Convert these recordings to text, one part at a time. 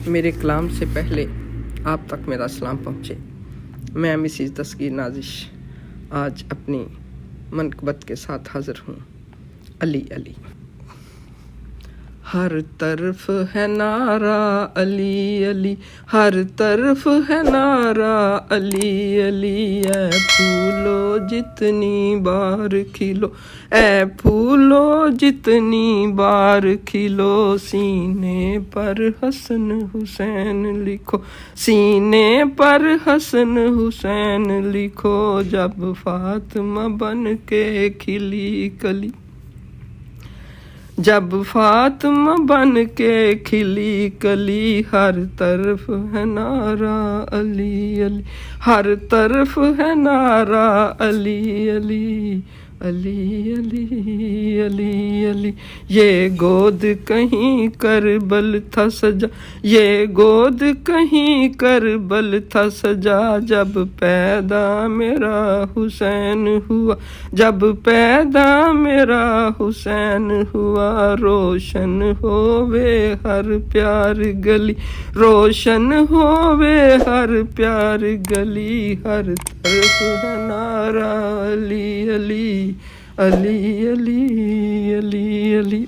میرے کلام سے پہلے آپ تک میرا سلام پہنچے۔ میں مسز دستگیر نازش آج اپنی منقبت کے ساتھ حاضر ہوں۔ علی علی، ہر طرف ہے نعرہ علی علی، ہر طرف ہے نعرہ علی علی، اے پھولو جتنی بار کھلو، اے پھولو جتنی بار کھلو، سینے پر حسن حسین لکھو، سینے پر حسن حسین لکھو، جب فاطمہ بن کے کھلی کلی، جب فاطمہ بن کے کھلی کلی، ہر طرف ہے نعرہ علی علی، ہر طرف ہے نعرہ علی علی، علی علی علی علی۔ یہ گود کہیں کربل تھا سجا، یہ گود کہیں کربل تھا سجا، جب پیدا میرا حسین ہوا، جب پیدا میرا حسین ہوا، روشن ہووے ہر پیار گلی، روشن ہووے ہر پیار گلی، ہر طرف ہے نعرہ علی علی، علی علی علی علی۔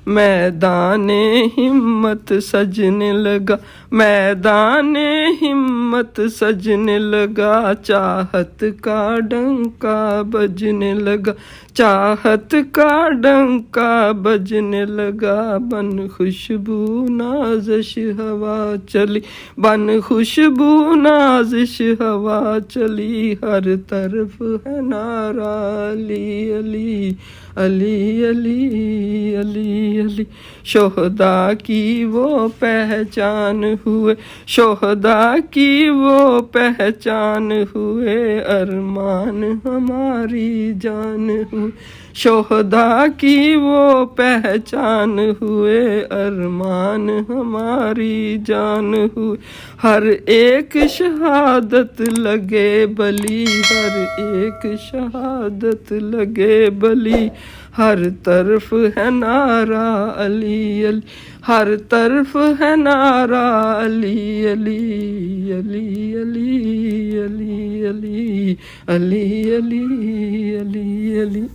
میدان ہمت سجنے لگا، میدان ہمت سجنے لگا، چاہت کا ڈنکا بجنے لگا، چاہت کا ڈنکا بجنے لگا، بن خوشبو نازش ہوا چلی، بن خوشبو نازش ہوا چلی، ہر طرف ہے نعرہ علی علی، علی علی علی علی۔ شہداء کی وہ پہچان ہوئے، شہداء کی وہ پہچان ہوئے، ارمان ہماری جان ہوئے، شہداء کی وہ پہچان ہوئے، ارمان ہماری جان ہوئے، ہر ایک شہادت لگے بلی، ہر ایک شہادت لگے بلی، ہر طرف ہے نعرہ علی علی، ہر طرف ہے نعرہ علی علی، علی علی علی علی، علی علی علی علی۔